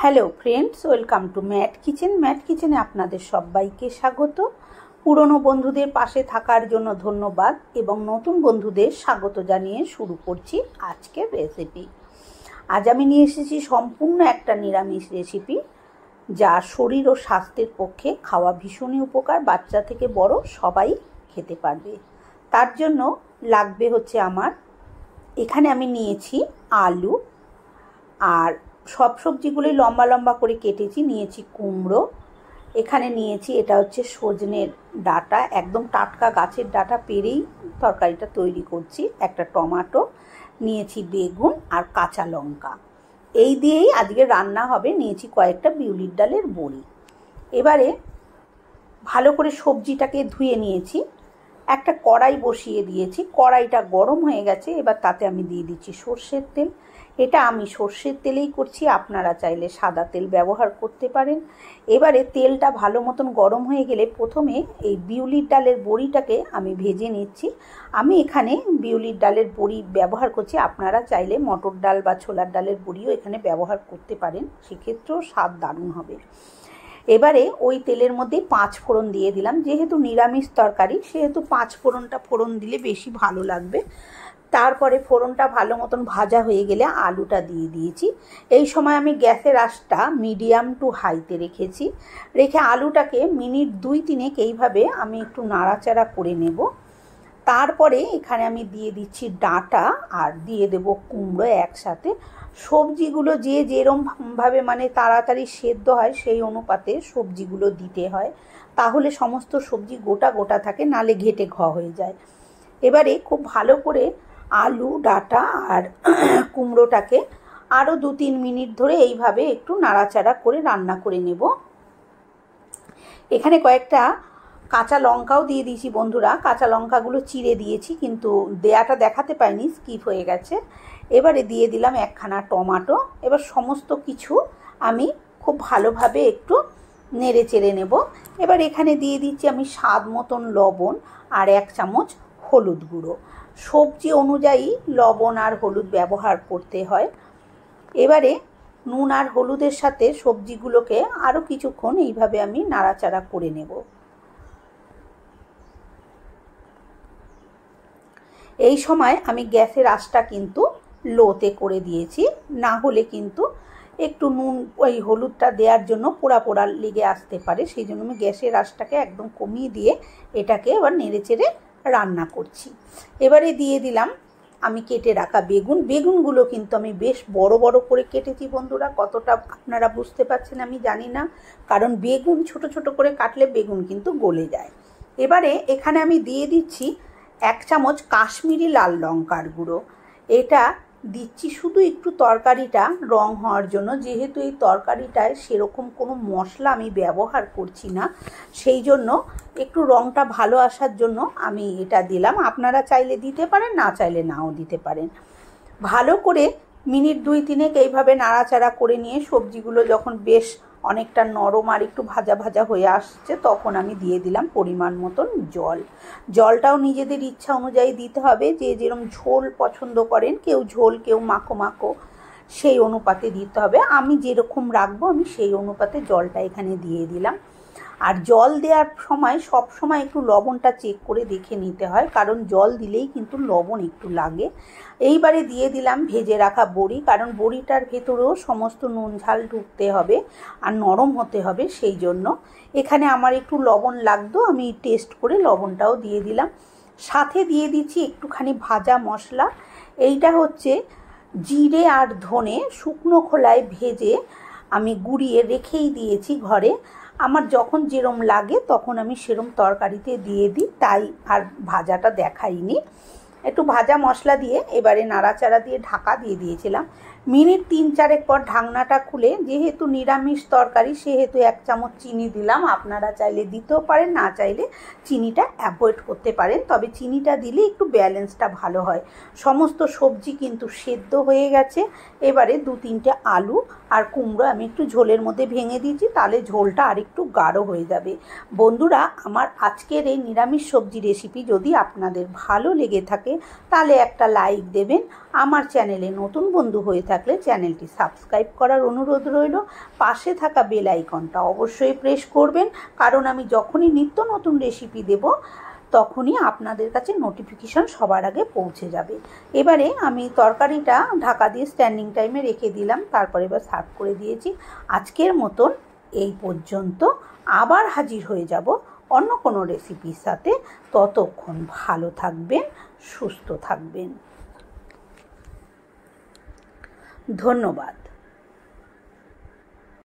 Hello friends, welcome to mat kitchen. Mat কিচেনে আপনাদের সবাইকে স্বাগত। পুরনো বন্ধুদের পাশে থাকার জন্য ধন্যবাদ এবং নতুন বন্ধুদের স্বাগত জানিয়ে শুরু করছি আজকের রেসিপি। আজ আমি নিয়ে এসেছি সম্পূর্ণ একটা নিরামিষ রেসিপি, যা শরীর ও স্বাস্থ্যের পক্ষে খাওয়া ভীষণই উপকার। বাচ্চা থেকে বড় সবাই খেতে পারবে। তার জন্য লাগবে হচ্ছে এখানে আমি নিয়েছি আলু, আর সব সবজিগুলোই লম্বা লম্বা করে কেটেছি। নিয়েছি কুমড়ো, এখানে নিয়েছি এটা হচ্ছে সজনের ডাঁটা, একদম টাটকা গাছের ডাঁটা পেরেই তরকারিটা তৈরি করছি। একটা টমেটো নিয়েছি, বেগুন আর কাঁচা লঙ্কা, এই দিয়েই আজকে রান্না হবে। নিয়েছি কয়েকটা বিউলির ডালের বড়ি। এবারে ভালো করে সবজিটাকে ধুয়ে নিয়েছি, একটা কড়াই বসিয়ে দিয়েছি। কড়াইটা গরম হয়ে গেছে, এবার তাতে আমি দিয়ে দিচ্ছি সর্ষের তেল। এটা আমি সর্ষের তেলেই করছি, আপনারা চাইলে সাদা তেল ব্যবহার করতে পারেন। এবারে তেলটা ভালো মতন গরম হয়ে গেলে প্রথমে এই বিউলির ডালের বড়িটাকে আমি ভেজে নিচ্ছি। আমি এখানে বিউলির ডালের বড়ি ব্যবহার করছি, আপনারা চাইলে মটর ডাল বা ছোলার ডালের বড়িও এখানে ব্যবহার করতে পারেন, সেক্ষেত্রেও স্বাদ দারুণ হবে। এবারে ওই তেলের মধ্যে 5 ফোড়ন দিয়ে দিলাম। যেহেতু নিরামিষ তরকারি সেহেতু 5 ফোড়ন দিলে বেশি ভালো লাগবে। তারপরে ফোড়নটা ভালো মতন ভাজা হয়ে গেলে আলুটা দিয়ে দিয়েছি। এই সময় আমি গ্যাসের আঁচটা মিডিয়াম টু হাইতে রেখেছি। রেখে আলুটাকে মিনিট 2-3 এইভাবে আমি একটু নাড়াচাড়া করে নেব। তারপরে এখানে আমি দিয়ে দিচ্ছি ডাঁটা আর দিয়ে দেব কুমড়ো একসাথে। সবজিগুলো যেরমভাবে তাড়াতাড়ি সেদ্ধ হয় সেই অনুপাতে সবজিগুলো দিতে হয়, তাহলে সমস্ত সবজি গোটা গোটা থাকে, নালে ঘেটে হয়ে যায়। এবারে খুব ভালো করে আলু, ডাঁটা আর কুমড়োটাকে আরও 2-3 মিনিট ধরে এইভাবে একটু নাড়াচাড়া করে রান্না করে নেব। এখানে কয়েকটা কাঁচা লঙ্কাও দিয়ে দিয়েছি বন্ধুরা। কাঁচা লঙ্কাগুলো চিড়ে দিয়েছি, কিন্তু দেয়াটা দেখাতে পাইনি, স্কিপ হয়ে গেছে। এবারে দিয়ে দিলাম একখানা টমেটো। এবার সমস্ত কিছু আমি খুব ভালোভাবে একটু নেড়ে চেড়ে নেব। এবার এখানে দিয়ে দিচ্ছি আমি স্বাদ মতন লবণ আর 1 চামচ হলুদ গুঁড়ো। সবজি অনুযায়ী লবণ আর হলুদ ব্যবহার করতে হয়। এবারে নুন আর হলুদের সাথে সবজিগুলোকে আরও কিছুক্ষণ এইভাবে আমি নাড়াচাড়া করে নেব। এই সময় আমি গ্যাসের আঁচটা কিন্তু লোতে করে দিয়েছি, না হলে কিন্তু একটু নুন ওই হলুদটা দেওয়ার জন্য পোড়া পোড়া লেগে আসতে পারে। সেই জন্য আমি গ্যাসের আঁচটাকে একদম কমিয়ে দিয়ে এটাকে এবার নেড়ে চেড়ে রান্না করছি। এবারে দিয়ে দিলাম আমি কেটে রাখা বেগুন। বেগুনগুলো কিন্তু আমি বেশ বড় বড় করে কেটেছি বন্ধুরা। কতটা আপনারা বুঝতে পারছেন আমি জানি না, কারণ বেগুন ছোট ছোট করে কাটলে বেগুন কিন্তু গলে যায়। এবারে এখানে আমি দিয়ে দিচ্ছি 1 চামচ কাশ্মীরি লাল লঙ্কার গুঁড়ো। এটা দিচ্ছি শুধু একটু তরকারিটা রং হওয়ার জন্য। যেহেতু এই তরকারিটায় সেরকম কোনো মশলা আমি ব্যবহার করছি না, সেই জন্য একটু রংটা ভালো আসার জন্য আমি এটা দিলাম। আপনারা চাইলে দিতে পারেন, না চাইলে নাও দিতে পারেন। ভালো করে মিনিট 2-3 এইভাবে নাড়াচাড়া করে নিয়ে সবজিগুলো যখন বেশ অনেকটা নরম আর একটু ভাজা ভাজা হয়ে আসছে, তখন আমি দিয়ে দিলাম পরিমাণ মতন জল। জলটাও নিজেদের ইচ্ছা অনুযায়ী দিতে হবে, যে যেরকম ঝোল পছন্দ করেন, কেউ ঝোল কেউ মাখো মাখো, সেই অনুপাতে দিতে হবে। আমি যেরকম রাখবো আমি সেই অনুপাতে জলটা এখানে দিয়ে দিলাম। আর জল দেওয়ার সময় সব সময় একটু লবণটা চেক করে দেখে নিতে হয়, কারণ জল দিলেই কিন্তু লবণ একটু লাগে। এইবারে দিয়ে দিলাম ভেজে রাখা বড়ি, কারণ বড়িটার ভেতরেও সমস্ত নুন ঝাল ঢুকতে হবে আর নরম হতে হবে, সেই জন্য এখানে আমার একটু লবণ লাগতো, আমি টেস্ট করে লবণটাও দিয়ে দিলাম। সাথে দিয়ে দিচ্ছি একটুখানি ভাজা মশলা। এইটা হচ্ছে জিরে আর ধনে শুকনো খোলায় ভেজে আমি গুঁড়িয়ে রেখেই দিয়েছি ঘরে। আমার যখন যেরম লাগে তখন আমি সেরম তরকারিতে দিয়ে দিই, তাই আর ভাজাটা দেখাইনি। একটু ভাজা মশলা দিয়ে এবারে নাড়াচাড়া দিয়ে ঢাকা দিয়ে দিয়েছিলাম। মিনিট 3-4 পর ঢাকনাটা খুলে, যেহেতু নিরামিষ তরকারি সেহেতু 1 চামচ চিনি দিলাম। আপনারা চাইলে দিতেও পারেন, না চাইলে চিনিটা অ্যাভয়েড করতে পারেন, তবে চিনিটা দিলে একটু ব্যালেন্সটা ভালো হয়। সমস্ত সবজি কিন্তু সেদ্ধ হয়ে গেছে। এবারে 2-3টে আলু আর কুমড়ো আমি একটু ঝোলের মধ্যে ভেঙে দিয়েছি, তাহলে ঝোলটা আর একটু গাঢ় হয়ে যাবে। বন্ধুরা, আমার আজকের এই নিরামিষ সবজি রেসিপি যদি আপনাদের ভালো লেগে থাকে তাহলে একটা লাইক দেবেন। আমার চ্যানেলে নতুন বন্ধু হয়ে থাকলে চ্যানেলটি সাবস্ক্রাইব করার অনুরোধ রইল। পাশে থাকা বেল আইকনটা অবশ্যই প্রেস করবেন, কারণ আমি যখনই নিত্য নতুন রেসিপি দেব তখনই আপনাদের কাছে নোটিফিকেশন সবার আগে পৌঁছে যাবে। এবারে আমি তরকারিটা ঢাকা দিয়ে স্ট্যান্ডিং টাইমে রেখে দিলাম, তারপরে এবার সার্ভ করে দিয়েছি। আজকের মতন এই পর্যন্ত, আবার হাজির হয়ে যাব অন্য কোনো রেসিপির সাথে। ততক্ষণ ভালো থাকবেন, সুস্থ থাকবেন। ধন্যবাদ।